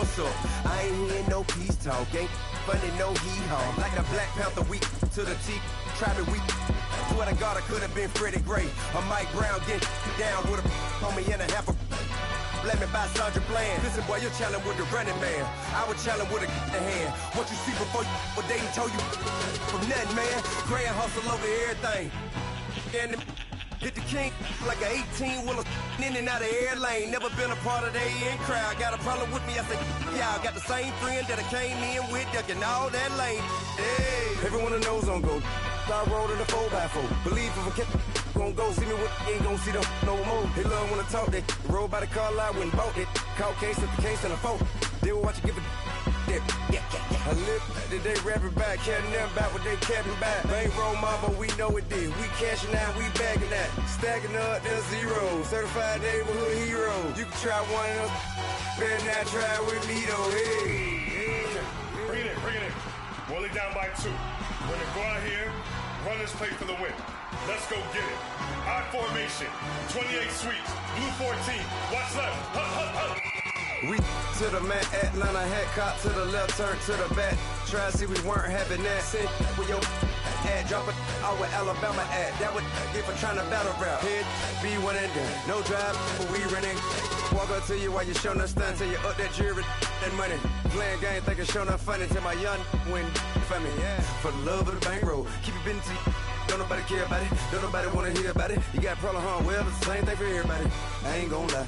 what's up? I ain't hearing no peace talk, ain't funny, no hee-haw. Like the Black Panther week to the T, try me weak. Swear to God, I could have been Freddie Gray or Mike Brown getting down with a on me and a half a. Let me buy Sandra Bland. Listen, boy, you're challenging with the running man. I was challenging with a hand. What you see before you, what they told you from nothing, man. Grand hustle over everything. And hit the king like an 18-wheeler in and out of air lane. Never been a part of the in crowd. Got a problem with me? I said, yeah, I got the same friend that I came in with, ducking all that lane. Hey, everyone knows on go. I roll to the 4x4. Believe if I kept gon' go see me what ain't gon' see them no more. They love when I talk, they roll by the car lot when bought it. Caught case at the case and a phone. They will watch you give a that. I live that they rapping back, care nothing about what they capping back. Bankroll mama, we know it did. We cashing out, we bagging that. Stacking up the zero. Certified neighborhood hero. You can try one of them. Better not try with me though. Hey. Bring it in. Roll it down by 2. We're gonna go out here. Run this play for the win. Let's go get it. I formation. 28 sweeps. Blue 14. Watch left. We to the mat, Atlanta hat cop to the left, turn to the back. Try to see we weren't having that. Sit with your ad, drop it out with Alabama at. That would get for trying to battle rap. Head, be one and done. No drive, but we running. Walk up to you while you show no stun till you up that jury and money. Playing game, thinking show no funny till my young win for me. Yeah, for the love of the bankroll. Keep it busy. Don't nobody care about it. Don't nobody wanna hear about it. You got problem, huh? Well, it's the same thing for everybody. I ain't gon' lie.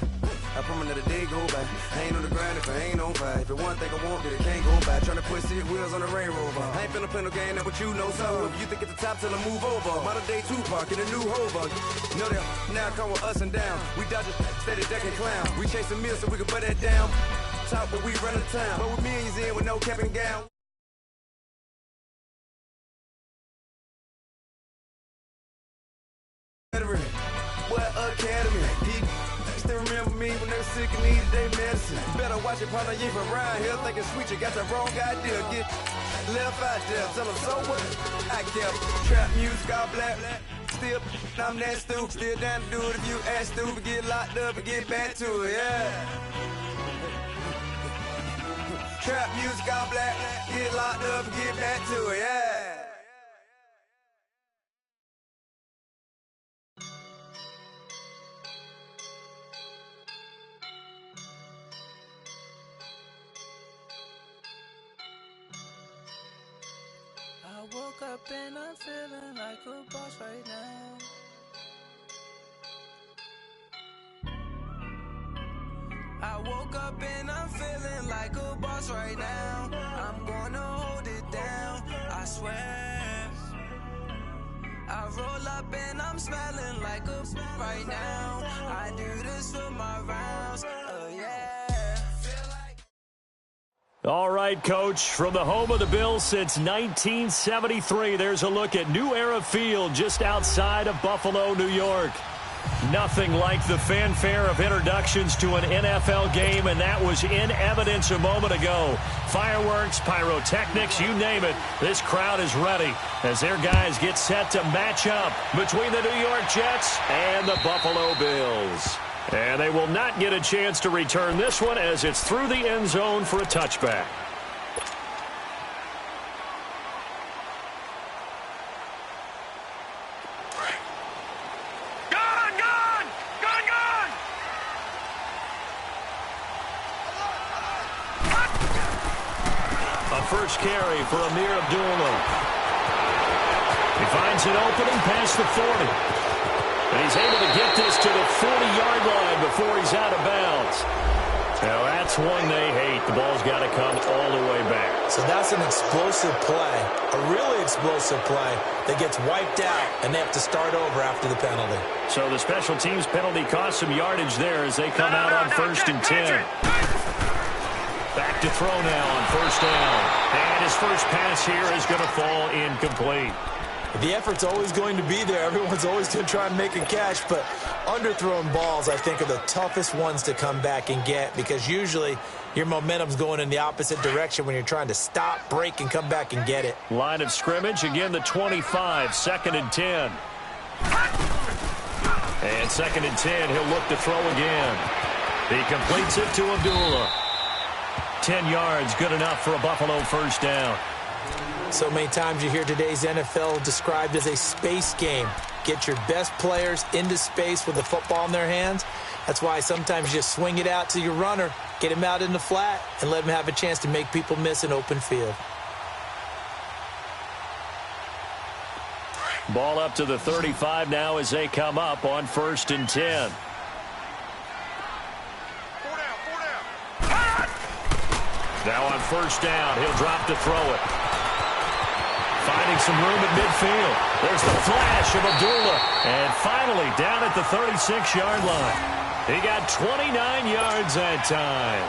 I promise that a day go by. I ain't on the grind if I ain't on fire. If it one thing I want, then it can't go by. Tryna put 6 wheels on the Range Rover. I ain't finna play no game, that what you know. So if you think at the top till I move over. Modern day Tupac in a new Hova. Know that now come with us and down. We dodge it, steady ducking clown. We chasing meals so we can put that down. Talk, but we run the town. But with millions in with no cap and gown. What academy? He still remember me when they were sick and needed their medicine. Better watch it, partner, you from around here thinking sweet, you got the wrong idea. Get left out there, tell them so what? I kept trap music all black. Still, I'm that stupid. Still down to do it if you ask stupid. Get locked up and get back to it, yeah. Trap music all black. Get locked up and get back to it, yeah. I woke up and I'm feeling like a boss right now. I woke up and I'm feeling like a boss right now. I'm gonna hold it down, I swear. I roll up and I'm smelling like a right now. I do this for my rounds, yeah. All right, Coach, from the home of the Bills since 1973, there's a look at New Era Field just outside of Buffalo, New York. Nothing like the fanfare of introductions to an NFL game, and that was in evidence a moment ago. Fireworks, pyrotechnics, you name it. This crowd is ready as their guys get set to match up between the New York Jets and the Buffalo Bills. And they will not get a chance to return this one as it's through the end zone for a touchback. A first carry for Amir Abdullah. He finds an opening past the 40. And he's able to get this to the 40-yard line before he's out of bounds. Now, that's one they hate. The ball's got to come all the way back. So that's an explosive play, a really explosive play that gets wiped out, and they have to start over after the penalty. So the special teams penalty cost some yardage there as they come out on 1st and 10. Back to throw now on 1st down. And his first pass here is going to fall incomplete. The effort's always going to be there. Everyone's always going to try and make a catch, but underthrown balls, I think, are the toughest ones to come back and get because usually your momentum's going in the opposite direction when you're trying to stop, break, and come back and get it. Line of scrimmage, again the 25, 2nd and 10. And 2nd and 10, he'll look to throw again. He completes it to Abdullah. 10 yards, good enough for a Buffalo first down. So many times you hear today's NFL described as a space game. Get your best players into space with the football in their hands. That's why sometimes you just swing it out to your runner, get him out in the flat, and let him have a chance to make people miss an open field. Ball up to the 35 now as they come up on 1st and 10. Now on 1st down, he'll drop to throw it. Finding some room at midfield. There's the flash of Abdullah. And finally down at the 36-yard line. He got 29 yards that time.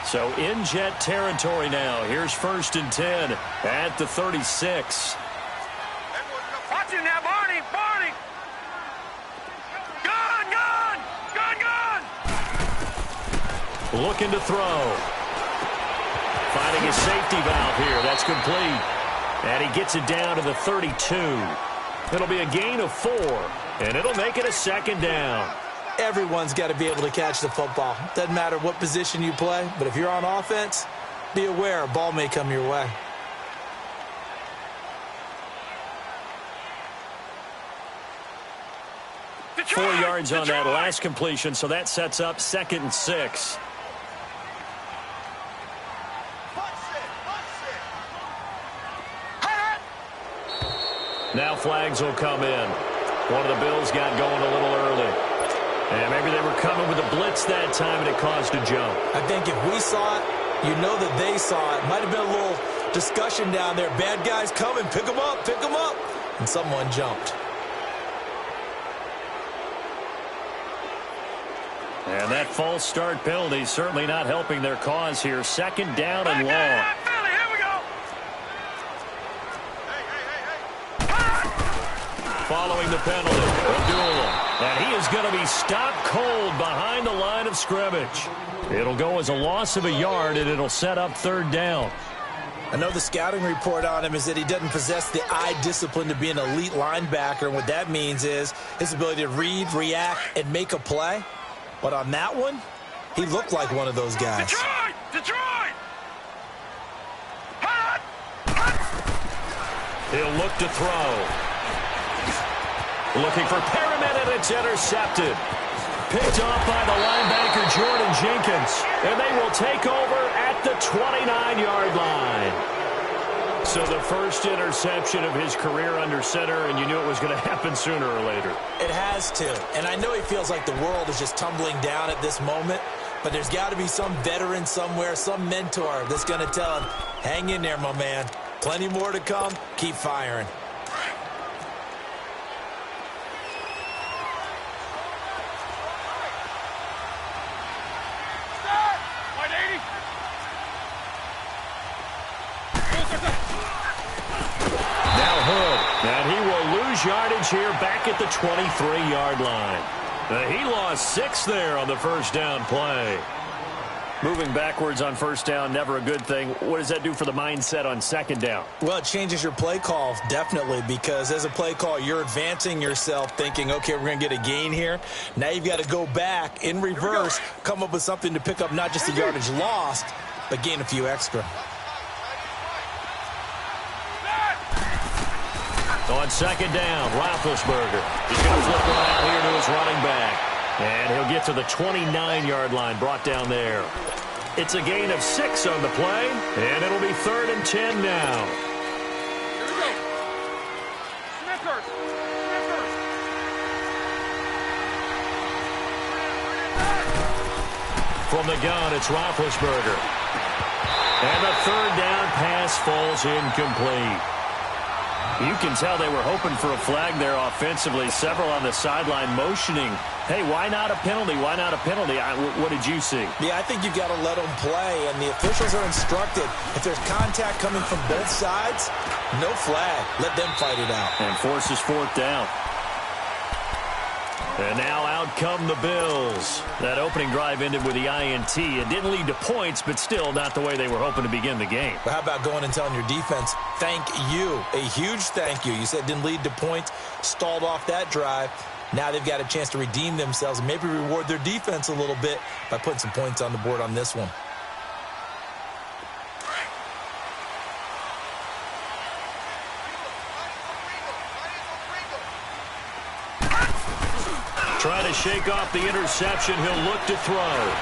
So in Jet territory now. Here's 1st and 10 at the 36. Watch him now, Barney! Barney! Gun! Gun! Gun! Gun! Looking to throw. Finding his safety valve here. That's complete. And he gets it down to the 32. It'll be a gain of 4. And it'll make it a 2nd down. Everyone's got to be able to catch the football. Doesn't matter what position you play, but if you're on offense, be aware a ball may come your way. Detroit, 4 yards on that last completion, so that sets up 2nd and 6. Now flags will come in. One of the Bills got going a little early. And maybe they were coming with a blitz that time, and it caused a jump. I think if we saw it, you know that they saw it. Might have been a little discussion down there. Bad guys coming. Pick them up. Pick them up. And someone jumped. And that false start penalty certainly not helping their cause here. 2nd down and long. Following the penalty, Abdullah. And he is going to be stopped cold behind the line of scrimmage. It'll go as a loss of a yard, and it'll set up 3rd down. I know the scouting report on him is that he doesn't possess the eye discipline to be an elite linebacker. And what that means is his ability to read, react, and make a play. But on that one, he looked like one of those guys. Detroit! Detroit! He'll look to throw. Looking for Perriman, and it's intercepted. Picked off by the linebacker, Jordan Jenkins. And they will take over at the 29-yard line. So the first interception of his career under center, and you knew it was going to happen sooner or later. It has to. And I know he feels like the world is just tumbling down at this moment, but there's got to be some veteran somewhere, some mentor that's going to tell him, hang in there, my man. Plenty more to come. Keep firing. And he will lose yardage here back at the 23-yard line. He lost 6 there on the first down play. Moving backwards on first down, never a good thing. What does that do for the mindset on 2nd down? Well, it changes your play call, definitely, because as a play call, you're advancing yourself thinking, okay, we're going to get a gain here. Now you've got to go back in reverse, come up with something to pick up not just the yardage lost, but gain a few extra. On 2nd down, Roethlisberger. He's going to flip one out here to his running back. And he'll get to the 29-yard line, brought down there. It's a gain of 6 on the play, and it'll be 3rd and 10 now. From the gun, it's Roethlisberger. And the 3rd down pass falls incomplete. You can tell they were hoping for a flag there offensively. Several on the sideline motioning, hey, why not a penalty? Why not a penalty? What did you see? Yeah, I think you've got to let them play, and the officials are instructed. If there's contact coming from both sides, no flag. Let them fight it out. And forces 4th down. And now out come the Bills. That opening drive ended with the INT. It didn't lead to points, but still not the way they were hoping to begin the game. But how about going and telling your defense, thank you, a huge thank you. You said it didn't lead to points, stalled off that drive. Now they've got a chance to redeem themselves and maybe reward their defense a little bit by putting some points on the board on this one. Trying to shake off the interception. He'll look to throw.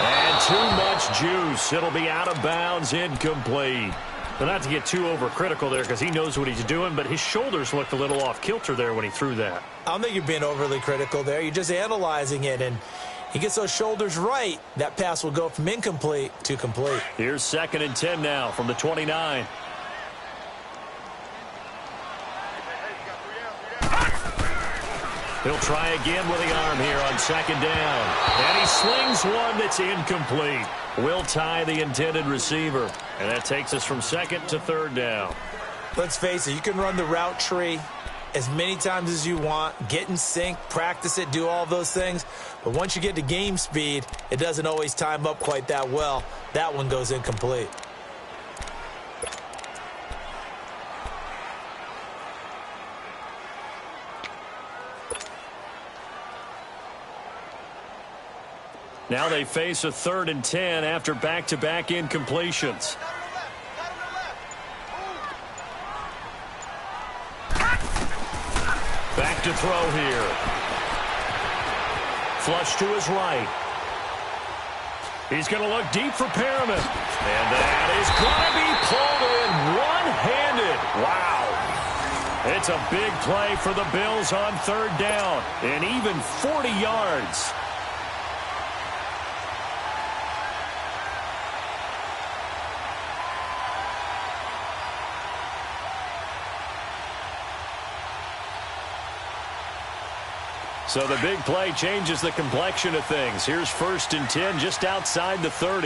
And too much juice. It'll be out of bounds, incomplete. Well, not to get too overcritical there because he knows what he's doing, but his shoulders looked a little off kilter there when he threw that. I don't think you're being overly critical there. You're just analyzing it, and he gets those shoulders right. That pass will go from incomplete to complete. Here's 2nd and 10 now from the 29. He'll try again with the arm here on 2nd down. And he slings one that's incomplete. Will tie the intended receiver. And that takes us from 2nd to 3rd down. Let's face it, you can run the route tree as many times as you want, get in sync, practice it, do all those things. But once you get to game speed, it doesn't always time up quite that well. That one goes incomplete. Now they face a 3rd and 10 after back-to-back incompletions. Back to throw here. Flush to his right. He's going to look deep for Perriman. And that is going to be pulled in one-handed. Wow. It's a big play for the Bills on 3rd down. And even 40 yards. So the big play changes the complexion of things. Here's 1st and 10 just outside the 30.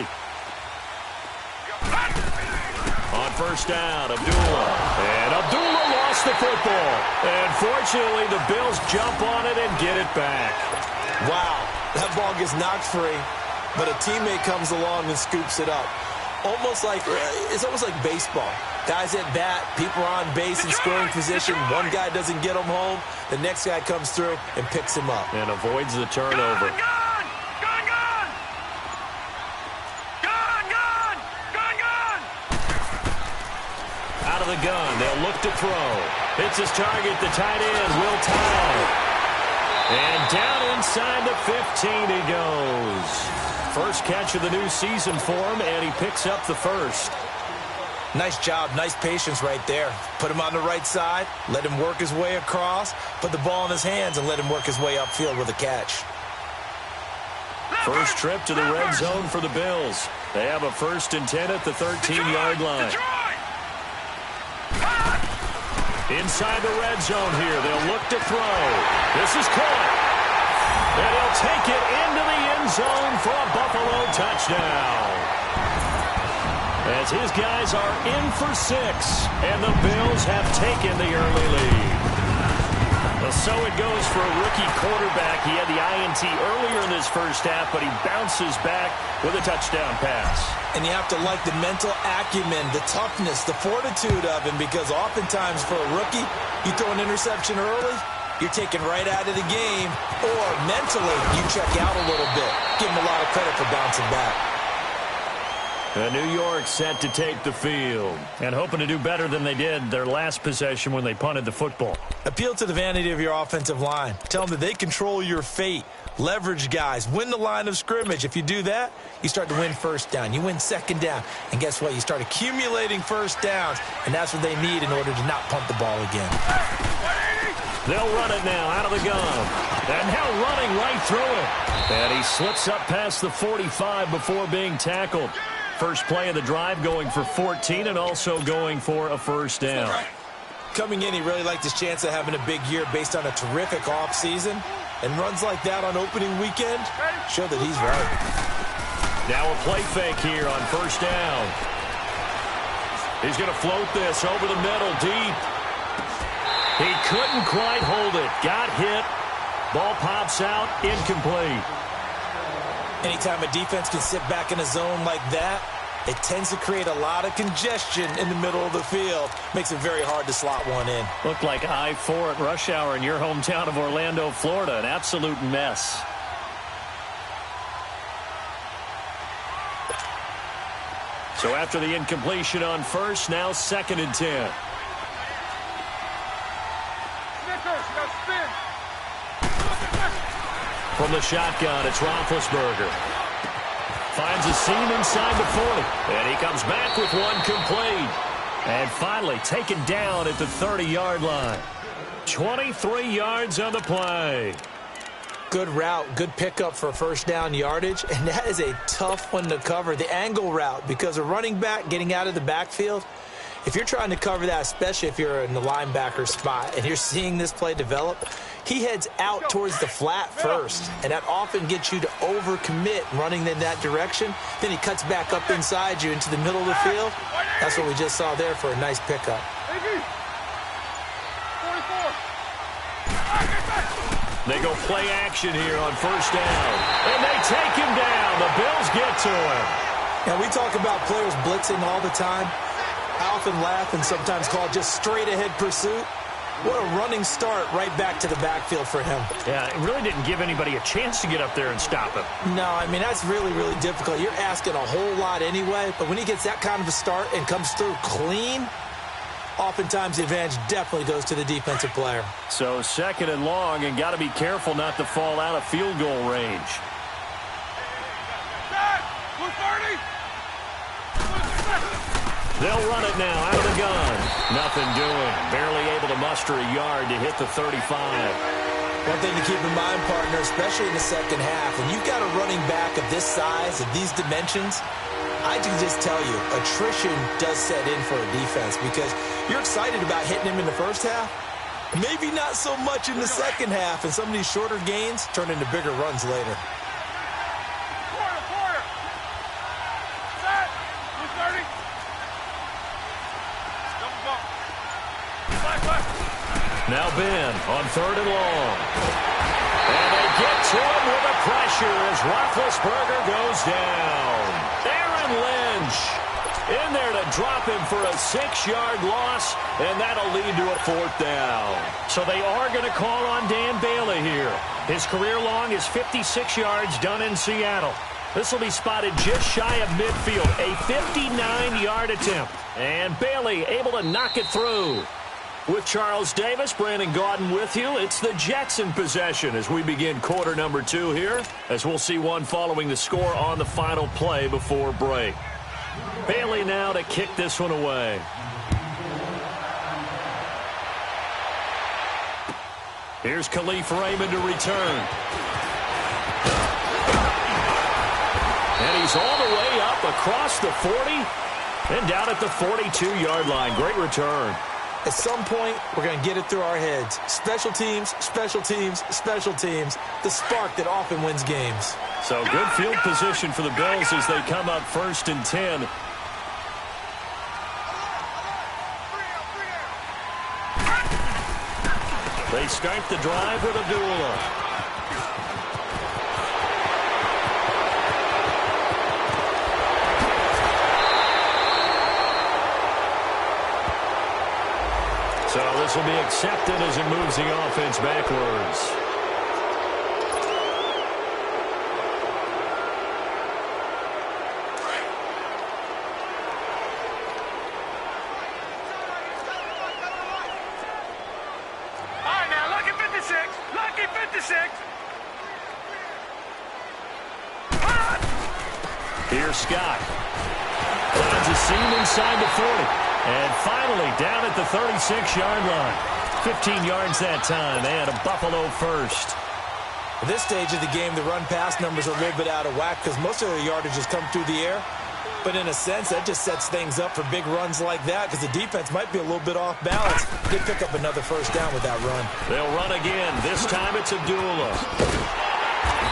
On 1st down, Abdullah. And Abdullah lost the football. And fortunately, the Bills jump on it and get it back. Wow, that ball gets knocked free, but a teammate comes along and scoops it up. It's almost like baseball. Guys at bat, people are on base in scoring position. One guy doesn't get him home. The next guy comes through and picks him up. And avoids the turnover. Gone! Out of the gun, they'll look to throw. Hits his target, the tight end, Will Tye. And down inside the 15 he goes. First catch of the new season for him, and he picks up the 1st. Nice job, nice patience right there. Put him on the right side, let him work his way across, put the ball in his hands, and let him work his way upfield with a catch. First trip to the red zone for the Bills. They have a 1st and 10 at the 13-yard line. Inside the red zone here, they'll look to throw. This is caught. And he'll take it into the end zone for a Buffalo touchdown. As his guys are in for 6, and the Bills have taken the early lead. Well, so it goes for a rookie quarterback. He had the INT earlier in this first half, but he bounces back with a touchdown pass. And you have to like the mental acumen, the toughness, the fortitude of him, because oftentimes for a rookie, you throw an interception early, you're taken right out of the game, or mentally, you check out a little bit. Give him a lot of credit for bouncing back. New York set to take the field and hoping to do better than they did their last possession when they punted the football. Appeal to the vanity of your offensive line. Tell them that they control your fate. Leverage guys. Win the line of scrimmage. If you do that, you start to win 1st down. You win 2nd down. And guess what? You start accumulating 1st downs, and that's what they need in order to not punt the ball again. They'll run it now out of the gun. And now running right through it. And he slips up past the 45 before being tackled. First play of the drive going for 14 and also going for a 1st down. Coming in, he really liked his chance of having a big year based on a terrific offseason. And runs like that on opening weekend show that he's right. Now a play fake here on 1st down. He's going to float this over the middle deep. He couldn't quite hold it. Got hit. Ball pops out. Incomplete. Anytime a defense can sit back in a zone like that, it tends to create a lot of congestion in the middle of the field. Makes it very hard to slot one in. Looked like I-4 at rush hour in your hometown of Orlando, Florida. An absolute mess. So after the incompletion on first, now 2nd and 10. From the shotgun, it's Roethlisberger. Finds a seam inside the 40. And he comes back with one complete. And finally taken down at the 30-yard line. 23 yards on the play. Good route, good pickup for first down yardage, and that is a tough one to cover. The angle route, because a running back getting out of the backfield, if you're trying to cover that, especially if you're in the linebacker spot and you're seeing this play develop, he heads out towards the flat first, and that often gets you to overcommit running in that direction. Then he cuts back up inside you into the middle of the field. That's what we just saw there for a nice pickup. They go play action here on first down. And they take him down. The Bills get to him. Now, we talk about players blitzing all the time. I often laugh and sometimes call it just straight-ahead pursuit. What a running start right back to the backfield for him. Yeah, it really didn't give anybody a chance to get up there and stop him. No, I mean, that's really, really difficult. You're asking a whole lot anyway, but when he gets that kind of a start and comes through clean, oftentimes the advantage definitely goes to the defensive player. So 2nd and long, and got to be careful not to fall out of field goal range. They'll run it now out of the gun. Nothing doing. Barely able to muster a yard to hit the 35. One thing to keep in mind, partner, especially in the second half, when you've got a running back of this size, of these dimensions, I can just tell you, attrition does set in for a defense because you're excited about hitting him in the first half. Maybe not so much in the second half, and some of these shorter gains turn into bigger runs later. Now Ben on 3rd and long. And they get to him with the pressure as Roethlisberger goes down. Aaron Lynch in there to drop him for a 6-yard loss, and that'll lead to a 4th down. So they are going to call on Dan Bailey here. His career long is 56 yards done in Seattle. This will be spotted just shy of midfield, a 59-yard attempt. And Bailey able to knock it through. With Charles Davis, Brandon Gaudin with you. It's the Jets in possession as we begin quarter number 2 here, as we'll see one following the score on the final play before break. Bailey now to kick this one away. Here's Khalif Raymond to return. And he's all the way up across the 40 and down at the 42-yard line. Great return. At some point, we're going to get it through our heads. Special teams, special teams, special teams. The spark that often wins games. So good field position for the Bills as they come up 1st and 10. They start the drive with Abdullah. So this will be accepted as it moves the offense backwards. All right, now, lucky 56. Lucky 56. Here's Scott. Finds a seam inside the 40. And finally, down at the 36-yard line. 15 yards that time, and a Buffalo first. At this stage of the game, the run-pass numbers are a little bit out of whack because most of the yardage has come through the air. But in a sense, that just sets things up for big runs like that because the defense might be a little bit off balance. They pick up another first down with that run. They'll run again. This time it's Abdullah.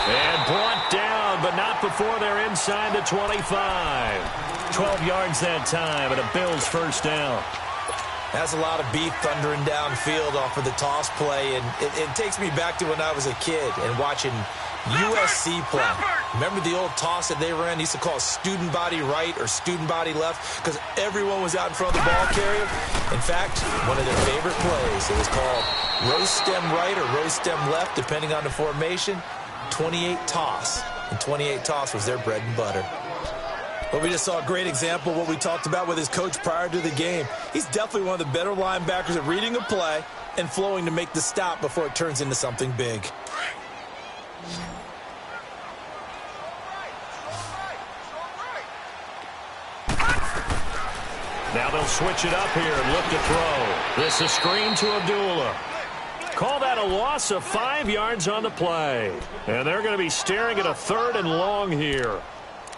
And brought down, but not before they're inside the 25. 12 yards that time, and a Bills first down. That's a lot of beef thundering downfield off of the toss play, and it takes me back to when I was a kid and watching USC play. Remember the old toss that they ran? They used to call student body right or student body left because everyone was out in front of the ball carrier. In fact, one of their favorite plays, it was called roast stem right or roast stem left, depending on the formation. 28 toss. And 28 toss was their bread and butter. Well, we just saw a great example of what we talked about with his coach prior to the game. He's definitely one of the better linebackers at reading a play and flowing to make the stop before it turns into something big. Now they'll switch it up here and look to throw. This is screen to Abdullah. Call that a loss of 5 yards on the play. And they're going to be staring at a 3rd and long here.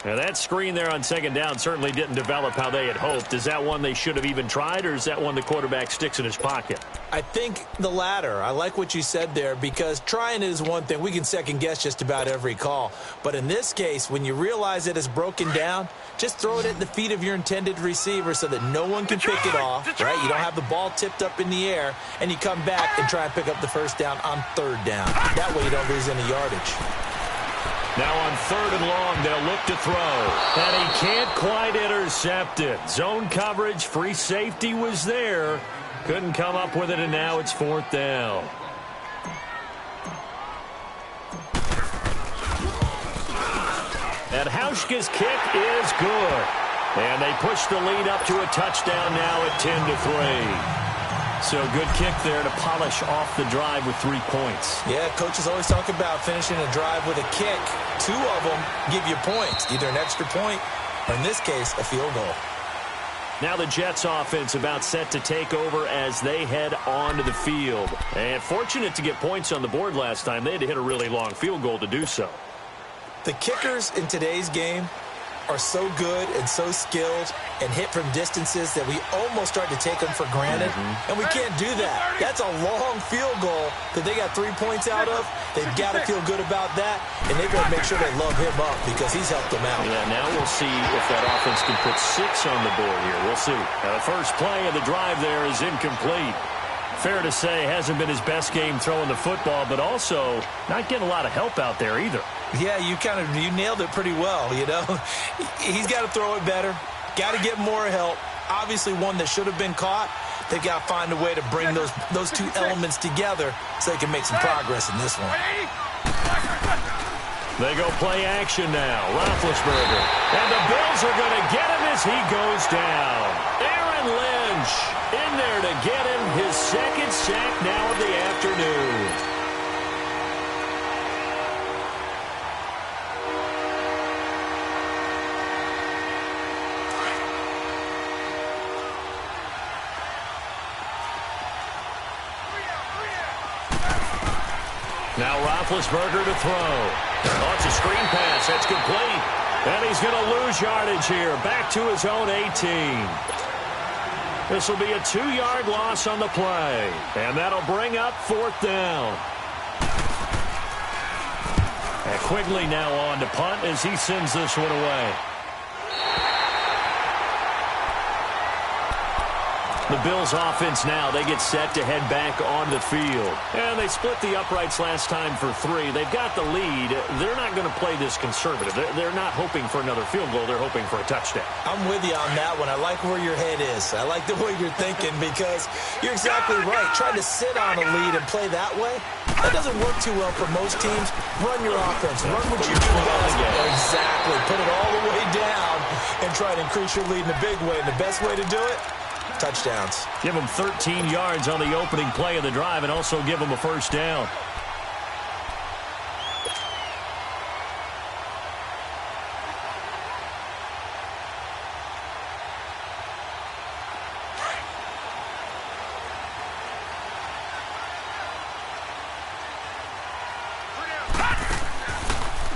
Now that screen there on 2nd down certainly didn't develop how they had hoped. Is that one they should have even tried, or is that one the quarterback sticks in his pocket? I think the latter. I like what you said there because trying is one thing. We can second guess just about every call. But in this case, when you realize it is broken down, just throw it at the feet of your intended receiver so that no one can pick it off, right? You don't have the ball tipped up in the air, and you come back and try and pick up the 1st down on 3rd down. That way you don't lose any yardage. Now on 3rd and long, they'll look to throw. And he can't quite intercept it. Zone coverage, free safety was there. Couldn't come up with it, and now it's 4th down. And Hauschka's kick is good. And they push the lead up to a touchdown now at 10-3. So good kick there to polish off the drive with 3 points. Yeah, coaches always talk about finishing a drive with a kick. 2 of them give you points, either an extra point or, in this case, a field goal. Now the Jets offense about set to take over as they head onto the field. And fortunate to get points on the board last time. They had to hit a really long field goal to do so. The kickers in today's game are so good and so skilled and hit from distances that we almost start to take them for granted. And we can't do that. That's a long field goal that they got 3 points out of. They've got to feel good about that, and they've got to make sure they love him up because he's helped them out. Yeah, now we'll see if that offense can put 6 on the board here. We'll see. Now the first play of the drive there is incomplete. Fair to say, hasn't been his best game throwing the football, but also not getting a lot of help out there either. Yeah, you nailed it pretty well, you know. He's got to throw it better, got to get more help. Obviously one that should have been caught. They've got to find a way to bring those 2 elements together so they can make some progress in this one. They go play action now. Roethlisberger. And the Bills are going to get him as he goes down. Aaron Lynch in there to get him his 2nd sack now of the afternoon. Now Roethlisberger to throw. Oh, it's a screen pass. That's complete. And he's going to lose yardage here. Back to his own 18. This will be a 2-yard loss on the play. And that'll bring up 4th down. And Quigley now on to punt as he sends this one away. The Bills offense now, they get set to head back on the field. And they split the uprights last time for 3. They've got the lead. They're not going to play this conservative. They're not hoping for another field goal. They're hoping for a touchdown. I'm with you on that one. I like where your head is. I like the way you're thinking because you're exactly right. Trying to sit on a lead and play that way, that doesn't work too well for most teams. Run your offense. Run what you do best. Exactly. Put it all the way down and try to increase your lead in a big way. And the best way to do it, touchdowns. Give them 13 yards on the opening play of the drive and also give them a 1st down.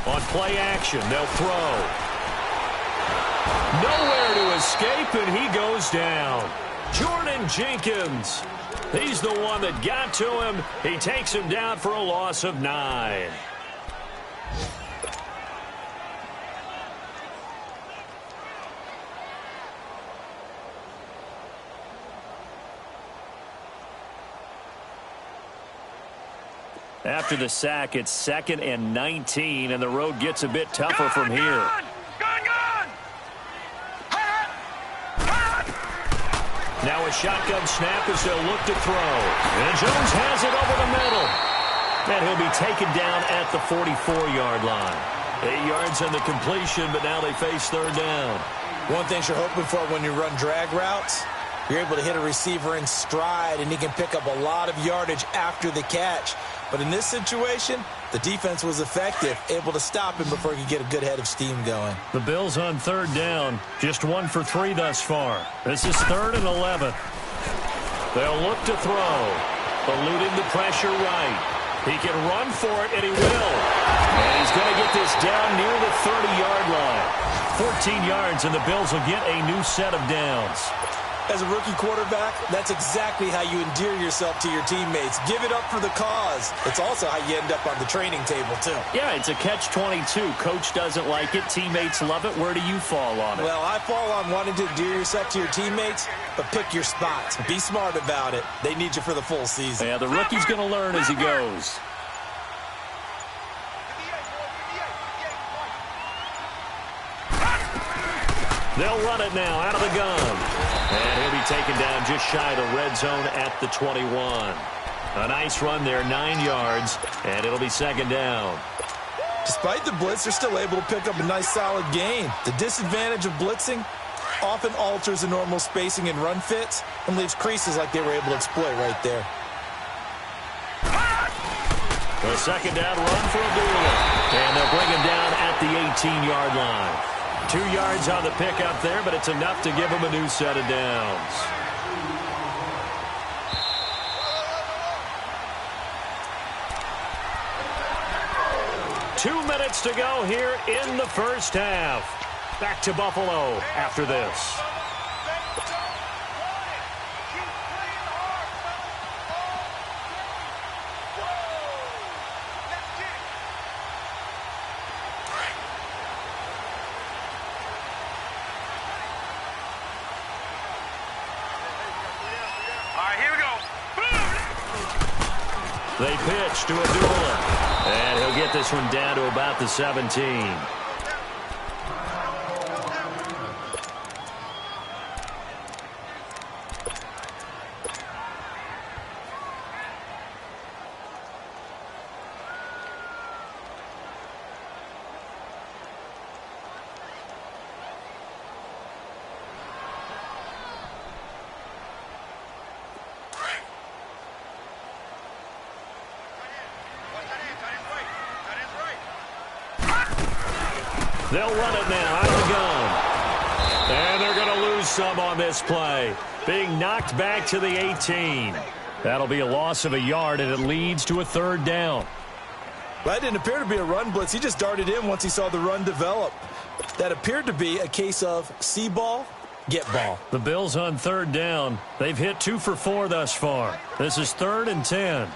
On play action, they'll throw. Nowhere to escape, and he goes down. Jordan Jenkins. He's the one that got to him. He takes him down for a loss of 9. After the sack, it's 2nd and 19, and the road gets a bit tougher from here. Now a shotgun snap as they'll look to throw. And Jones has it over the middle. And he'll be taken down at the 44-yard line. 8 yards on the completion, but now they face 3rd down. One thing you're hoping for when you run drag routes, you're able to hit a receiver in stride, and he can pick up a lot of yardage after the catch. But in this situation, the defense was effective, able to stop him before he could get a good head of steam going. The Bills on 3rd down, just 1 for 3 thus far. This is 3rd and 11. They'll look to throw, eluding the pressure right. He can run for it, and he will. And he's going to get this down near the 30-yard line. 14 yards, and the Bills will get a new set of downs. As a rookie quarterback, that's exactly how you endear yourself to your teammates. Give it up for the cause. It's also how you end up on the training table, too. Yeah, it's a catch-22. Coach doesn't like it. Teammates love it. Where do you fall on it? Well, I fall on wanting to endear yourself to your teammates, but pick your spots. Be smart about it. They need you for the full season. Yeah, the rookie's going to learn as he goes. They'll run it now out of the gun. And he'll be taken down just shy of the red zone at the 21. A nice run there, 9 yards, and it'll be 2nd down. Despite the blitz, they're still able to pick up a nice solid gain. The disadvantage of blitzing often alters the normal spacing and run fits and leaves creases like they were able to exploit right there. A 2nd down run for Abdullah. And they'll bring him down at the 18-yard line. 2 yards on the pickup there, but it's enough to give him a new set of downs. Two minutes to go here in the first half. Back to Buffalo after this. They pitch to Abdullah, and he'll get this one down to about the 17. They'll run it now out of the gun. And they're going to lose some on this play. Being knocked back to the 18. That'll be a loss of a yard, and it leads to a 3rd down. Well, that didn't appear to be a run blitz. He just darted in once he saw the run develop. That appeared to be a case of see ball, get ball. The Bills on 3rd down. They've hit 2 for 4 thus far. This is 3rd and 10.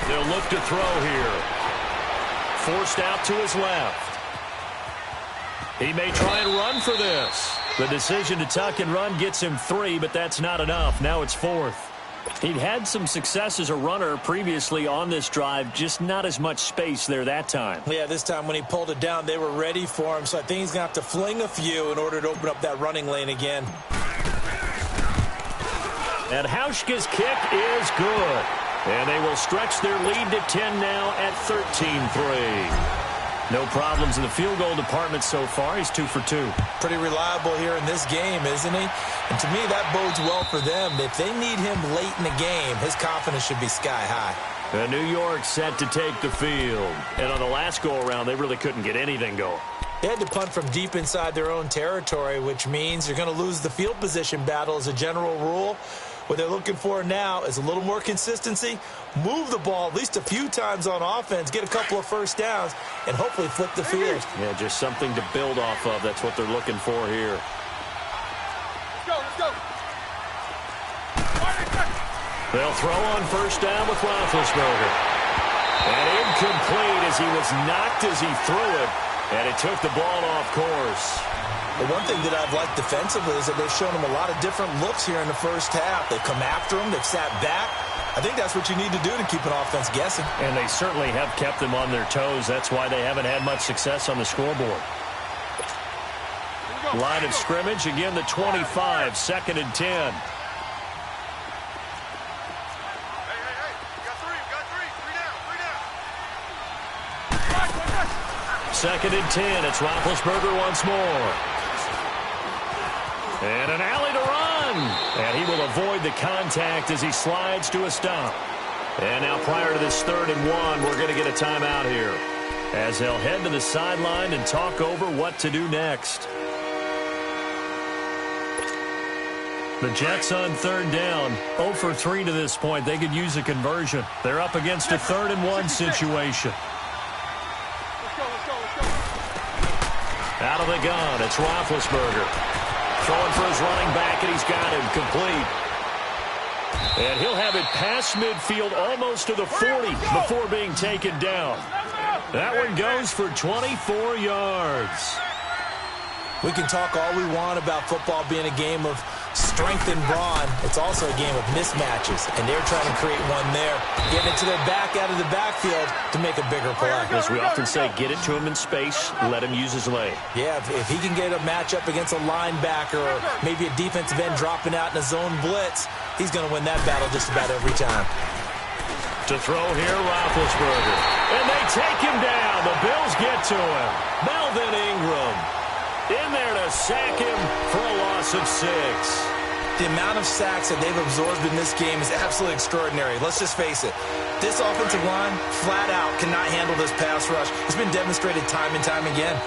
They'll look to throw here. Forced out to his left. He may try and run for this. The decision to tuck and run gets him 3, but that's not enough. Now it's 4th. He'd had some success as a runner previously on this drive, just not as much space there that time. Yeah, this time when he pulled it down, they were ready for him, so I think he's going to have to fling a few in order to open up that running lane again. And Hauschka's kick is good. And they will stretch their lead to 10 now at 13-3. No problems in the field goal department so far. He's 2 for 2. Pretty reliable here in this game, isn't he? And to me, that bodes well for them. If they need him late in the game, his confidence should be sky high. And New York set to take the field. And on the last go-around, they really couldn't get anything going. They had to punt from deep inside their own territory, which means you're going to lose the field position battle as a general rule. What they're looking for now is a little more consistency, move the ball at least a few times on offense, get a couple of first downs, and hopefully flip the field. Yeah, just something to build off of. That's what they're looking for here. Let's go. They'll throw on first down with Roethlisberger. And incomplete as he was knocked as he threw it, and it took the ball off course. The one thing that I've liked defensively is that they've shown him a lot of different looks here in the first half. They've come after him. They've sat back. I think that's what you need to do to keep an offense guessing. And they certainly have kept them on their toes. That's why they haven't had much success on the scoreboard. Line of scrimmage, again the 25, 2nd and 10. Second and 10. It's Roethlisberger once more. And an alley to run. And he will avoid the contact as he slides to a stop. And now prior to this 3rd and 1, we're going to get a timeout here, as they'll head to the sideline and talk over what to do next. The Jets on 3rd down, 0 for 3 to this point. They could use a conversion. They're up against a 3rd and 1 situation. Out of the gun, it's Roethlisberger. Throwing for his running back, and he's got him complete. And he'll have it past midfield almost to the 40 before being taken down. That one goes for 24 yards. We can talk all we want about football being a game of strength and brawn. It's also a game of mismatches, and they're trying to create one there, getting it to their back out of the backfield to make a bigger play. As we often say, get it to him in space, let him use his leg. Yeah, if he can get a matchup against a linebacker or maybe a defensive end dropping out in a zone blitz, he's going to win that battle just about every time. To throw here, Roethlisberger. And they take him down. The Bills get to him. Melvin Ingram in there to sack him for a loss of 6. The amount of sacks that they've absorbed in this game is absolutely extraordinary. Let's just face it. This offensive line, flat out, cannot handle this pass rush. It's been demonstrated time and time again.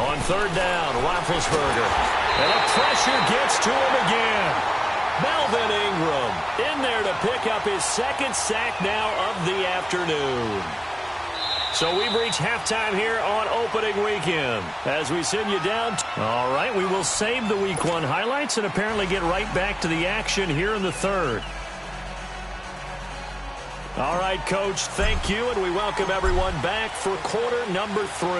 On 3rd down, Roethlisberger. And the pressure gets to him again. Melvin Ingram in there to pick up his 2nd sack now of the afternoon. So we've reached halftime here on opening weekend as we send you down. All right, we will save the Week 1 highlights and apparently get right back to the action here in the 3rd. All right, Coach, thank you, and we welcome everyone back for quarter number 3.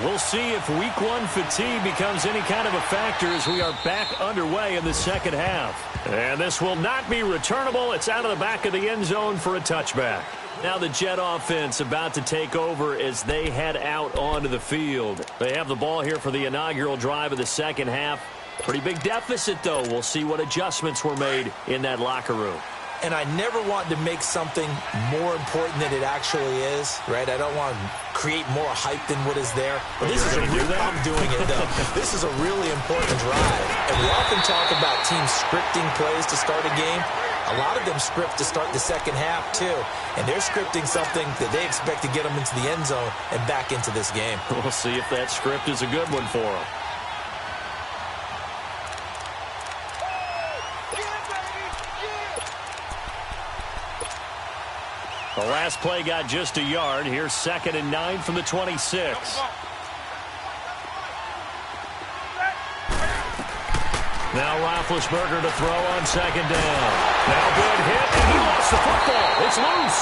We'll see if Week 1 fatigue becomes any kind of a factor as we are back underway in the 2nd half. And this will not be returnable. It's out of the back of the end zone for a touchback. Now the Jet offense about to take over as they head out onto the field. They have the ball here for the inaugural drive of the 2nd half. Pretty big deficit, though. We'll see what adjustments were made in that locker room. And I never want to make something more important than it actually is, right? I don't want to create more hype than what is there. But this is I'm doing it, though. This is a really important drive. And we often talk about teams scripting plays to start a game. A lot of them script to start the 2nd half, too. And they're scripting something that they expect to get them into the end zone and back into this game. We'll see if that script is a good one for them. The last play got just a yard. Here's 2nd and 9 from the 26. Now Roethlisberger to throw on 2nd down. Now good hit, and he lost the football. It's loose.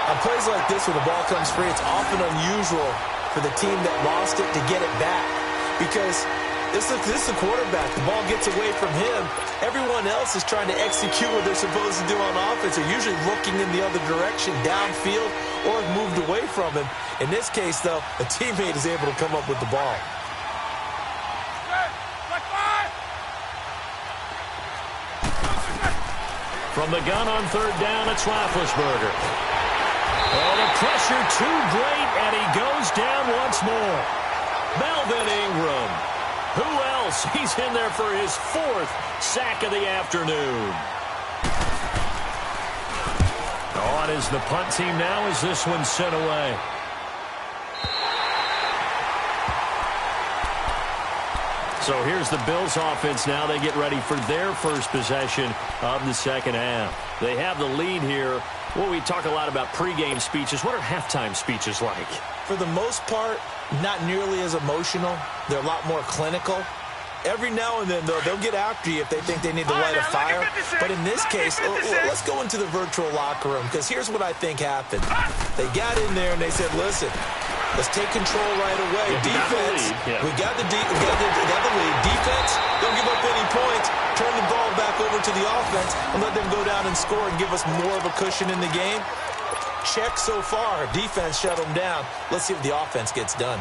On plays like this where the ball comes free, it's often unusual for the team that lost it to get it back. Because this is the quarterback. The ball gets away from him. Everyone else is trying to execute what they're supposed to do on offense. They're usually looking in the other direction, downfield, or have moved away from him. In this case, though, a teammate is able to come up with the ball. From the gun on 3rd down, it's Roethlisberger. Oh, the pressure too great, and he goes down once more. Melvin Ingram. Who else? He's in there for his 4th sack of the afternoon. On is the punt team now as this one's sent away. So here's the Bills offense now. They get ready for their first possession of the 2nd half. They have the lead here. Well, we talk a lot about pregame speeches. What are halftime speeches like? For the most part, not nearly as emotional. They're a lot more clinical. Every now and then, though, they'll get after you if they think they need to light a fire. But in this case, let's go into the virtual locker room, because here's what I think happened. They got in there and they said, listen, Let's take control right away. Defense, we got the lead. Defense, don't give up any points. Turn the ball back over to the offense and let them go down and score and give us more of a cushion in the game. Check so far. Defense shut them down. Let's see if the offense gets done.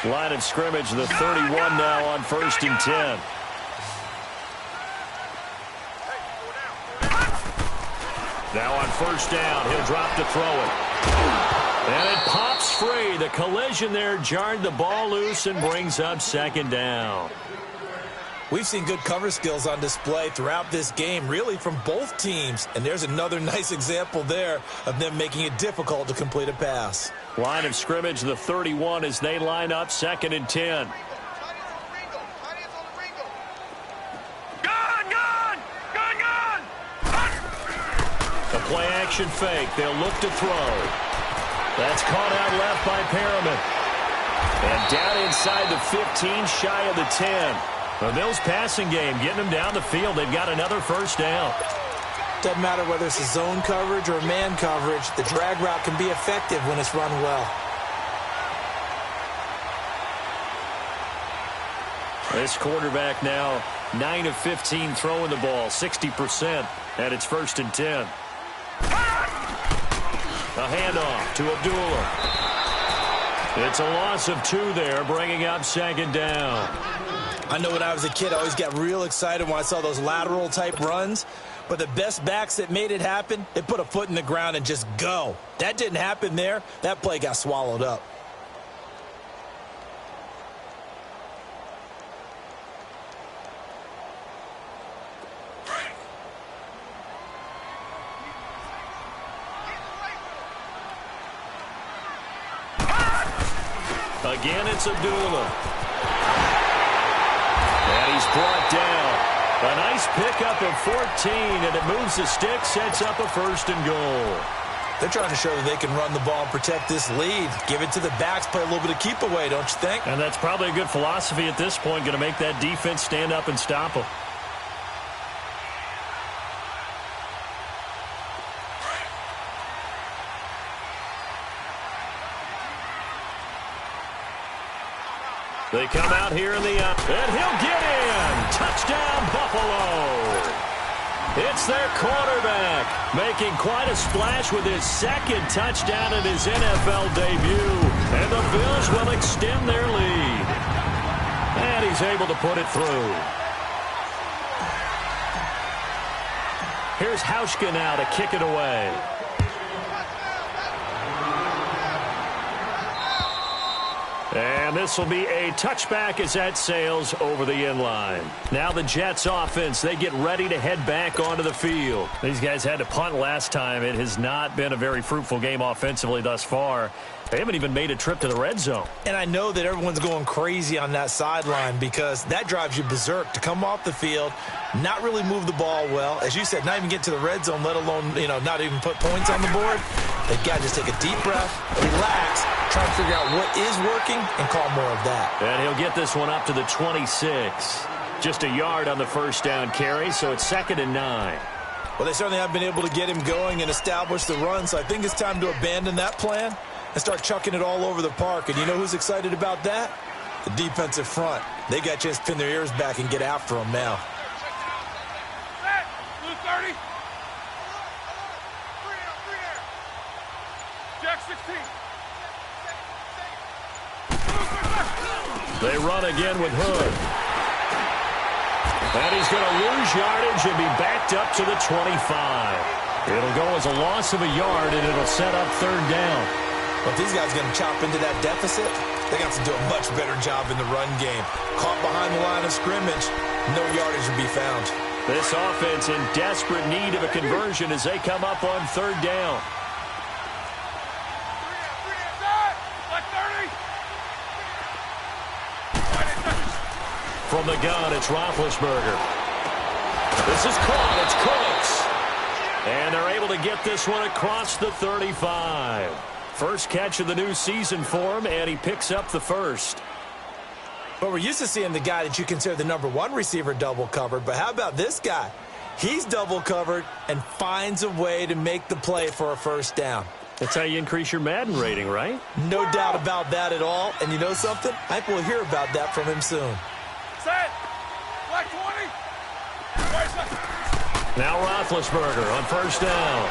Line of scrimmage, the 31 now on 1st and 10. Now on 1st down, he'll drop to throw it. And it pops free. The collision there jarred the ball loose and brings up 2nd down. We've seen good cover skills on display throughout this game, really from both teams. And there's another nice example there of them making it difficult to complete a pass. Line of scrimmage, the 31 as they line up 2nd and 10. The play action fake. They'll look to throw. That's caught out left by Perriman. And down inside the 15, shy of the 10. The Bills passing game, getting them down the field. They've got another 1st down. Doesn't matter whether it's a zone coverage or man coverage. The drag route can be effective when it's run well. This quarterback now 9 of 15 throwing the ball, 60%, and it's 1st and 10. A handoff to Abdullah. It's a loss of 2 there, bringing up 2nd down. I know when I was a kid, I always got real excited when I saw those lateral-type runs. But the best backs that made it happen, they put a foot in the ground and just go. That didn't happen there. That play got swallowed up. Again, it's Abdullah. And he's brought down. A nice pickup of 14, and it moves the stick, sets up a 1st and goal. They're trying to show that they can run the ball and protect this lead. Give it to the backs, play a little bit of keep away, don't you think? And that's probably a good philosophy at this point, going to make that defense stand up and stop them. They come out here in the and he'll get in. Touchdown, Buffalo. It's their quarterback making quite a splash with his 2nd touchdown in his NFL debut. And the Bills will extend their lead. And he's able to put it through. Here's Hauschka now to kick it away. And this will be a touchback as that sails over the end line. Now the Jets offense, they get ready to head back onto the field. These guys had to punt last time. It has not been a very fruitful game offensively thus far. They haven't even made a trip to the red zone. And I know that everyone's going crazy on that sideline because that drives you berserk to come off the field, not really move the ball well. As you said, not even get to the red zone, let alone, not even put points on the board. They've got to just take a deep breath, relax, try to figure out what is working and call more of that. And he'll get this one up to the 26. Just a yard on the 1st down carry, so it's 2nd and 9. Well, they certainly have been able to get him going and establish the run, so I think it's time to abandon that plan and start chucking it all over the park. And you know who's excited about that? The defensive front. They got a chance to pin their ears back and get after him now. Blue 30. Jack 16. They run again with Hood. And he's going to lose yardage and be backed up to the 25. It'll go as a loss of a yard, and it'll set up 3rd down. But these guys are going to chop into that deficit. They got to do a much better job in the run game. Caught behind the line of scrimmage, no yardage will be found. This offense in desperate need of a conversion as they come up on 3rd down. From the gun, it's Roethlisberger. This is caught. It's Cooks. And they're able to get this one across the 35. First catch of the new season for him, and he picks up the 1st. But we're used to seeing the guy that you consider the #1 receiver double covered. But how about this guy? He's double covered and finds a way to make the play for a 1st down. That's how you increase your Madden rating, right? No doubt about that at all. And you know something? I think we'll hear about that from him soon. Set. Black 20. Now Roethlisberger on first down.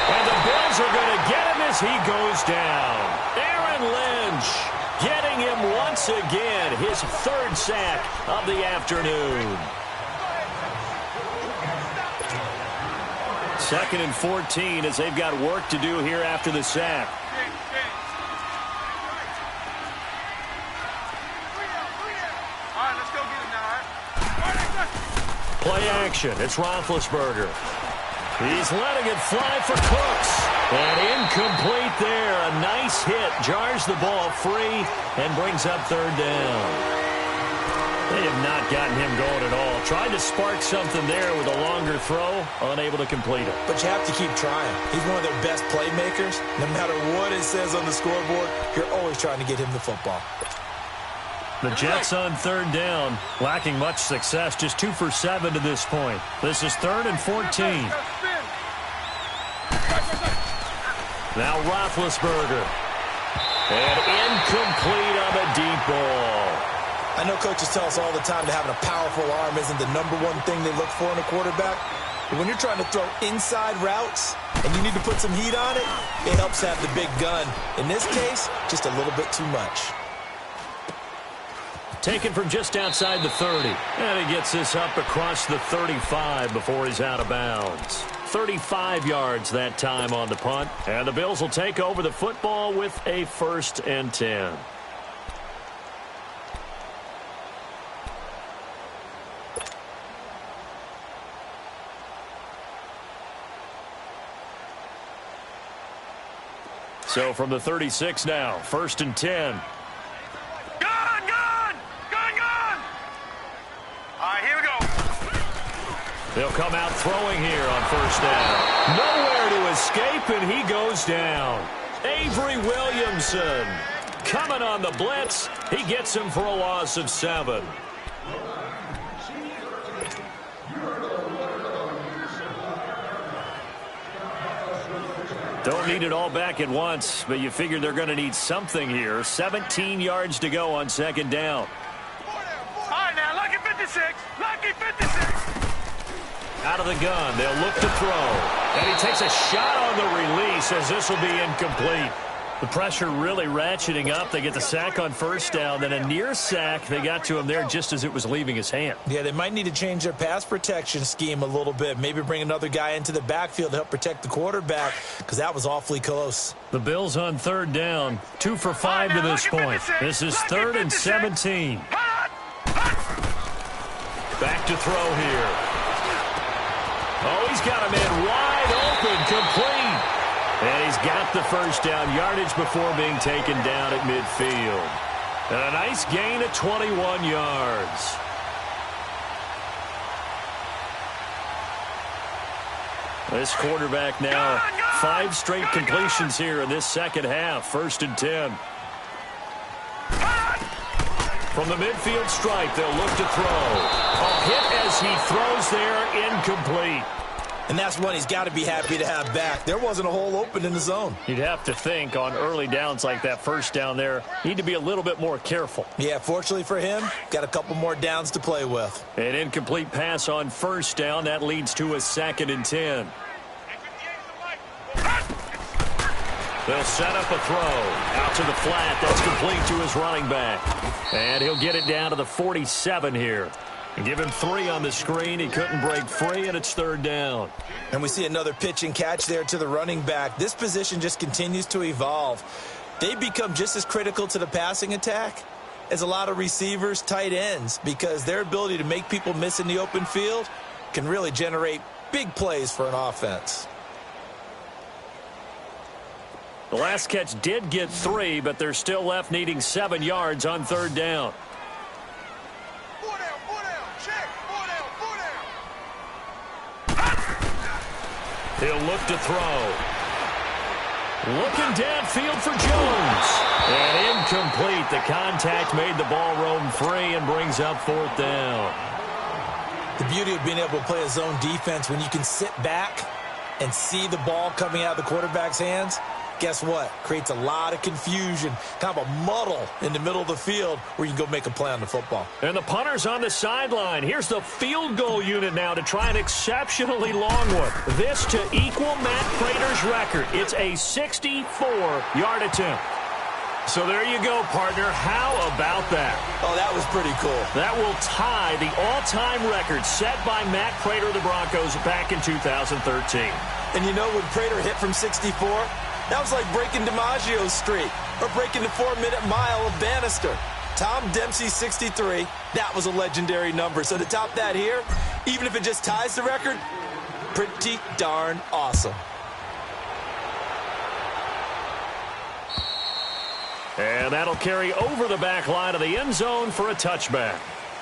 And the Bills are going to get him as he goes down. Aaron Lynch getting him once again, his third sack of the afternoon. 2nd and 14 as they've got work to do here after the sack. All right, let's go get it now, Play action. It's Roethlisberger. He's letting it fly for Cooks. And incomplete there. A nice hit. Jars the ball free and brings up third down. They have not gotten him going at all. Tried to spark something there with a longer throw. Unable to complete it. But you have to keep trying. He's one of their best playmakers. No matter what it says on the scoreboard, you're always trying to get him the football. The Jets on third down, lacking much success, just 2 for 7 to this point. This is 3rd and 14. Now Roethlisberger. And incomplete on the deep ball. I know coaches tell us all the time that having a powerful arm isn't the #1 thing they look for in a quarterback. But when you're trying to throw inside routes and you need to put some heat on it, it helps to have the big gun. In this case, just a little bit too much. Taken from just outside the 30. And he gets this up across the 35 before he's out of bounds. 35 yards that time on the punt. And the Bills will take over the football with a 1st and 10. So from the 36 now, 1st and 10. They'll come out throwing here on first down. Nowhere to escape, and he goes down. Avery Williamson coming on the blitz. He gets him for a loss of 7. Don't need it all back at once, but you figure they're going to need something here. 17 yards to go on 2nd down. All right, now, lucky 56. Lucky 56. Out of the gun, they'll look to throw. And he takes a shot on the release as this will be incomplete. The pressure really ratcheting up. They get the sack on first down, then a near sack. They got to him there just as it was leaving his hand. Yeah, they might need to change their pass protection scheme a little bit. Maybe bring another guy into the backfield to help protect the quarterback, because that was awfully close. The Bills on third down, 2 for 5 to this point. This is 3rd and 17. Back to throw here. Oh, he's got him in wide open, complete. And he's got the first down yardage before being taken down at midfield. And a nice gain of 21 yards. This quarterback now 5 straight completions here in this second half. 1st and 10. From the midfield stripe, they'll look to throw. A hit as he throws there, incomplete. And that's one he's got to be happy to have back. There wasn't a hole open in the zone. You'd have to think on early downs like that first down there, need to be a little bit more careful. Yeah, fortunately for him, got a couple more downs to play with. An incomplete pass on first down. That leads to a 2nd and 10. They'll set up a throw. Out to the flat. That's complete to his running back. And he'll get it down to the 47 here. And give him 3 on the screen. He couldn't break free, and it's 3rd down. And we see another pitch and catch there to the running back. This position just continues to evolve. They become just as critical to the passing attack as a lot of receivers, tight ends, because their ability to make people miss in the open field can really generate big plays for an offense. The last catch did get 3, but they're still left needing 7 yards on 3rd down. He'll look to throw. Looking downfield for Jones. And incomplete. The contact made the ball roam free and brings up 4th down. The beauty of being able to play a zone defense when you can sit back and see the ball coming out of the quarterback's hands, guess what? Creates a lot of confusion, kind of a muddle in the middle of the field where you can go make a play on the football. And the punter's on the sideline. Here's the field goal unit now to try an exceptionally long one. This to equal Matt Prater's record. It's a 64-yard attempt. So there you go, partner. How about that? Oh, that was pretty cool. That will tie the all-time record set by Matt Prater of the Broncos back in 2013. And you know, when Prater hit from 64, that was like breaking DiMaggio's streak or breaking the 4-minute mile of Bannister. Tom Dempsey, 63, that was a legendary number. So to top that here, even if it just ties the record, pretty darn awesome. And that'll carry over the back line of the end zone for a touchback.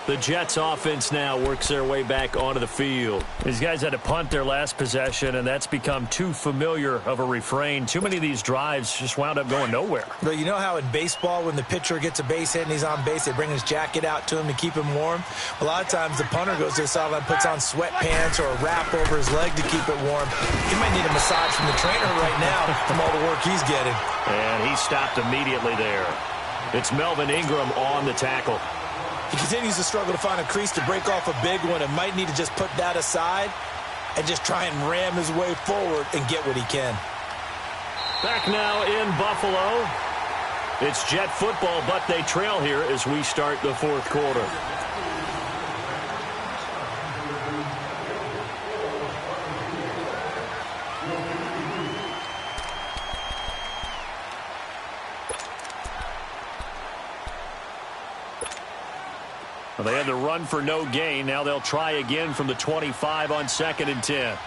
The Jets offense now works their way back onto the field. These guys had to punt their last possession, and that's become too familiar of a refrain. Too many of these drives just wound up going nowhere. But you know how in baseball, when the pitcher gets a base hit and he's on base, they bring his jacket out to him to keep him warm? A lot of times the punter goes to the sideline, puts on sweatpants or a wrap over his leg to keep it warm. He might need a massage from the trainer right now from all the work he's getting. And he stopped immediately there. It's Melvin Ingram on the tackle. He continues to struggle to find a crease to break off a big one and might need to just put that aside and just try and ram his way forward and get what he can. Back now in Buffalo. It's Jet football, but they trail here as we start the fourth quarter. They had to run for no gain. Now they'll try again from the 25 on 2nd and 10.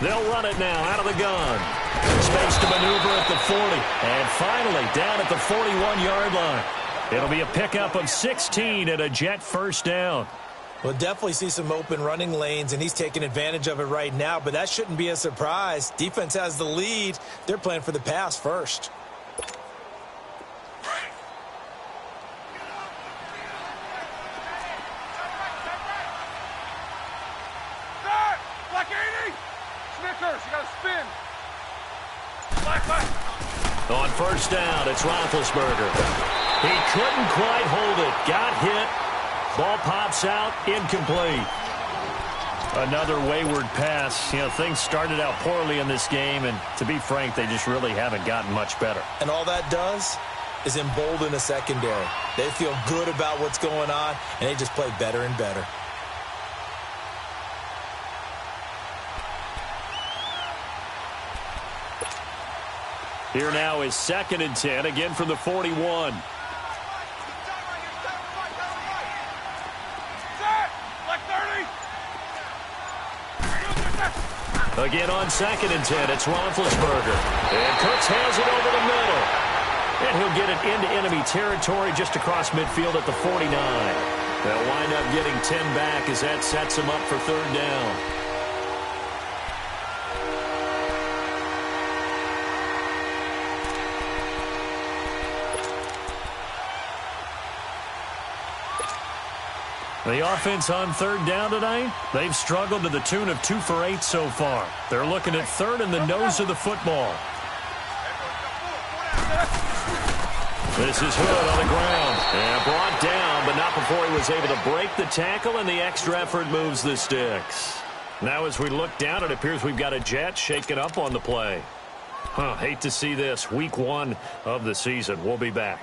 They'll run it now out of the gun. Space to maneuver at the 40. And finally down at the 41-yard line. It'll be a pickup of 16 and a Jet first down. We'll definitely see some open running lanes, and he's taking advantage of it right now, but that shouldn't be a surprise. Defense has the lead. They're playing for the pass first. On first down, it's Roethlisberger. He couldn't quite hold it. Got hit. Ball pops out. Incomplete. Another wayward pass. You know, things started out poorly in this game, and to be frank, they just really haven't gotten much better. And all that does is embolden the secondary. They feel good about what's going on, and they just play better and better. Here now is 2nd and 10, again from the 41. Again on 2nd and 10, it's Roethlisberger. And Cooks has it over the middle. And he'll get it into enemy territory just across midfield at the 49. They'll wind up getting 10 back as that sets him up for 3rd down. The offense on 3rd down tonight, they've struggled to the tune of 2 for 8 so far. They're looking at 3rd in the nose of the football. This is Hood on the ground. And brought down, but not before he was able to break the tackle, and the extra effort moves the sticks. Now as we look down, it appears we've got a Jet shaking up on the play. Hate to see this. Week 1 of the season. We'll be back.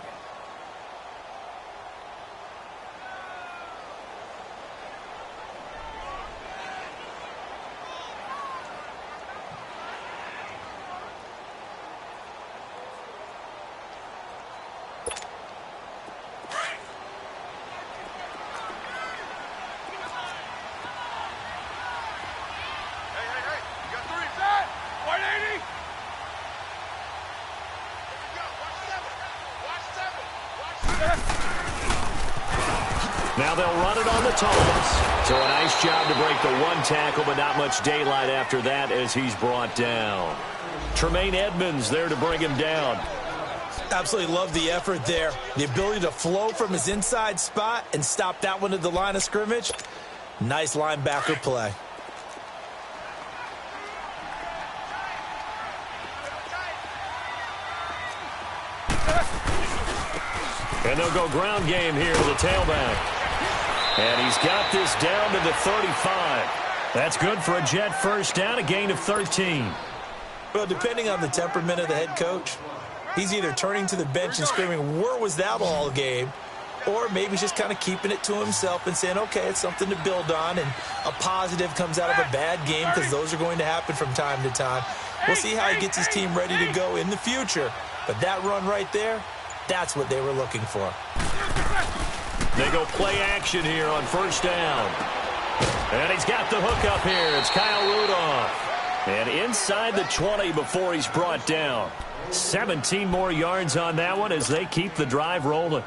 Now they'll run it on the toss. So a nice job to break the 1 tackle, but not much daylight after that as he's brought down. Tremaine Edmonds there to bring him down. Absolutely love the effort there. The ability to flow from his inside spot and stop that one at the line of scrimmage. Nice linebacker play. And they'll go ground game here to the tailback. And he's got this down to the 35. That's good for a Jet first down, a gain of 13. Well, depending on the temperament of the head coach, he's either turning to the bench and screaming, "Where was that all game?" Or maybe he's just kind of keeping it to himself and saying, okay, it's something to build on, and a positive comes out of a bad game because those are going to happen from time to time. We'll see how he gets his team ready to go in the future. But that run right there, that's what they were looking for. They go play action here on first down. And he's got the hook up here. It's Kyle Rudolph. And inside the 20 before he's brought down. 17 more yards on that one as they keep the drive rolling.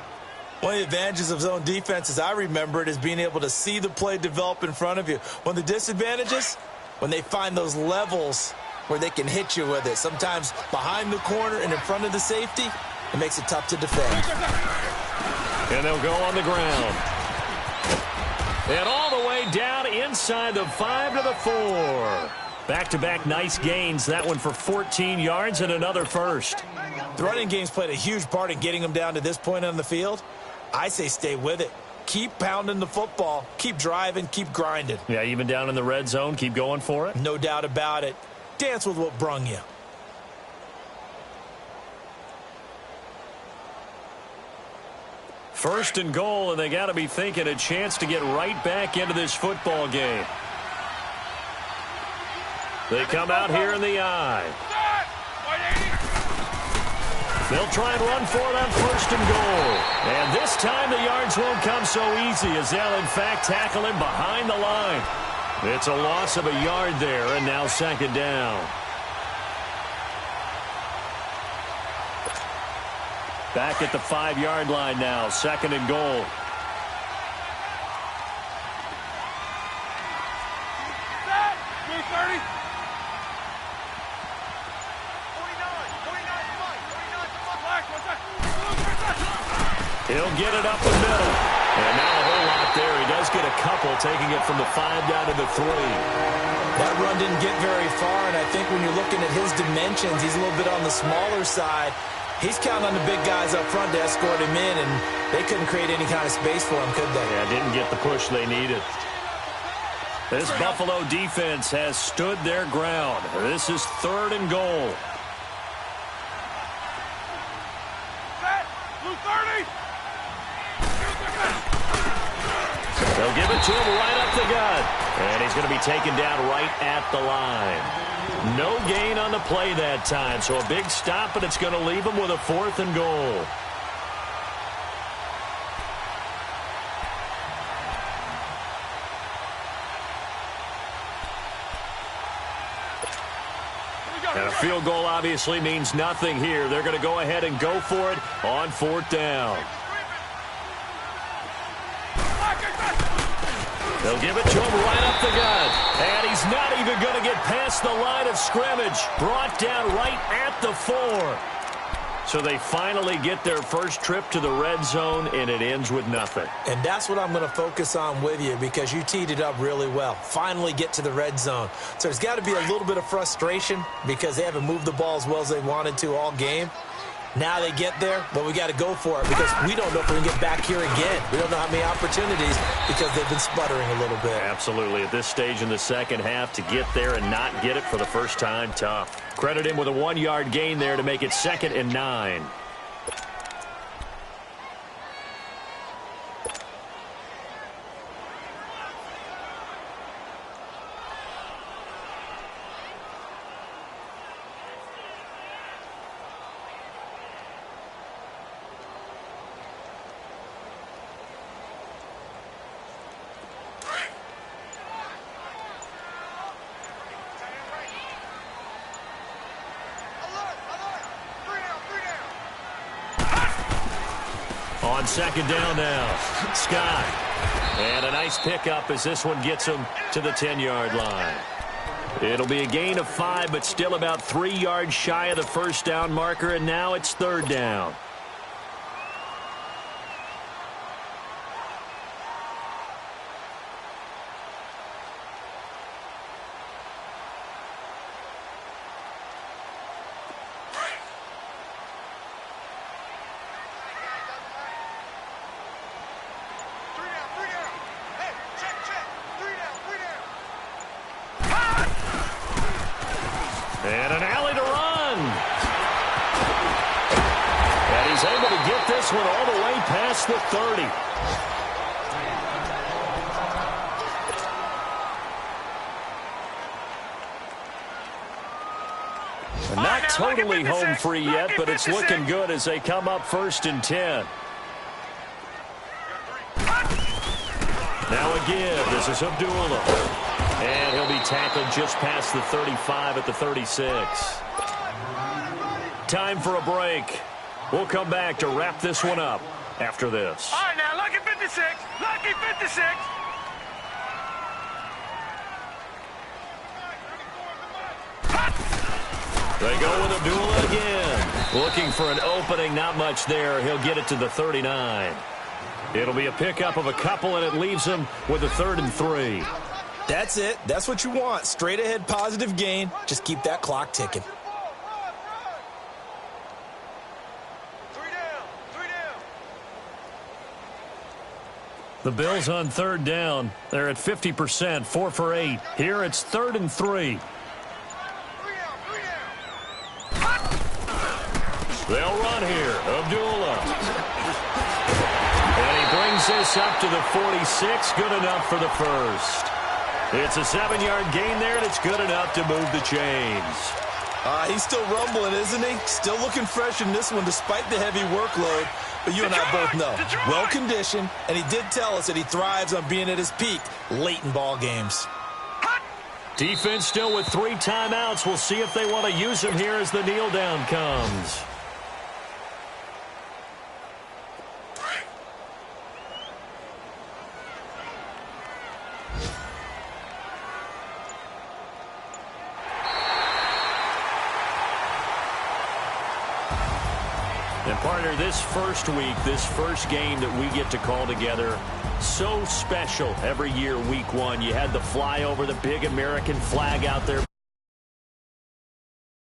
One of the advantages of zone defense, as I remember it, is being able to see the play develop in front of you. One of the disadvantages, when they find those levels where they can hit you with it. Sometimes behind the corner and in front of the safety, it makes it tough to defend. And they'll go on the ground. And all the way down inside the 5 to the 4. Back-to-back nice gains. That one for 14 yards and another first. The running game's played a huge part in getting them down to this point on the field. I say stay with it. Keep pounding the football. Keep driving. Keep grinding. Yeah, even down in the red zone, keep going for it. No doubt about it. Dance with what brung you. First and goal, and they got to be thinking a chance to get right back into this football game. They come out here in the eye. They'll try and run for it on first and goal. And this time the yards won't come so easy as they'll, in fact, tackle him behind the line. It's a loss of a yard there, and now second down. Back at the 5-yard line now, second and goal. He'll get it up the middle. And not a whole lot there. He does get a couple, taking it from the 5 down to the 3. That run didn't get very far, and I think when you're looking at his dimensions, he's a little bit on the smaller side. He's counting on the big guys up front to escort him in, and they couldn't create any kind of space for him, could they? Yeah, didn't get the push they needed. This Buffalo defense has stood their ground. This is third and goal. They'll give it to him right up the gut. And he's going to be taken down right at the line. No gain on the play that time. So a big stop, but it's going to leave him with a 4th and goal. And a field goal obviously means nothing here. They're going to go ahead and go for it on 4th down. They'll give it to him right up the gut. And he's not even going to get past the line of scrimmage. Brought down right at the 4. So they finally get their first trip to the red zone, and it ends with nothing. And that's what I'm going to focus on with you, because you teed it up really well. Finally get to the red zone. So there's got to be a little bit of frustration because they haven't moved the ball as well as they wanted to all game. Now they get there, but we got to go for it because we don't know if we can get back here again. We don't know how many opportunities because they've been sputtering a little bit. Absolutely. At this stage in the second half, to get there and not get it for the first time, tough. Credit him with a 1-yard gain there to make it 2nd and 9. On second down now, Scott. And a nice pickup as this one gets him to the 10-yard line. It'll be a gain of 5, but still about 3 yards shy of the first down marker, and now it's third down. And an alley to run. And he's able to get this one all the way past the 30. And not totally home free yet, but it's looking good as they come up 1st and 10. Now a give. This is Abdullah. And he'll be tackled just past the 35 at the 36. Time for a break. We'll come back to wrap this one up after this. All right, now, lucky 56. Lucky 56. They go with Abdullah again. Looking for an opening, not much there. He'll get it to the 39. It'll be a pickup of a couple, and it leaves him with a 3rd and 3. That's it. That's what you want. Straight ahead positive gain. Just keep that clock ticking. 3 down. 3 down. The Bills on 3rd down. They're at 50%, 4 for 8. Here it's 3rd and 3. 3 down. 3 down. They'll run here. Abdullah. And he brings this up to the 46. Good enough for the first. It's a 7-yard gain there, and it's good enough to move the chains. He's still rumbling, isn't he? Still looking fresh in this one despite the heavy workload. But you and I both know, well-conditioned, and he did tell us that he thrives on being at his peak late in ball games. Defense still with 3 timeouts. We'll see if they want to use them here as the kneel down comes. And partner, this first week, this first game that we get to call together, so special every year, week 1. You had the flyover, the big American flag out there.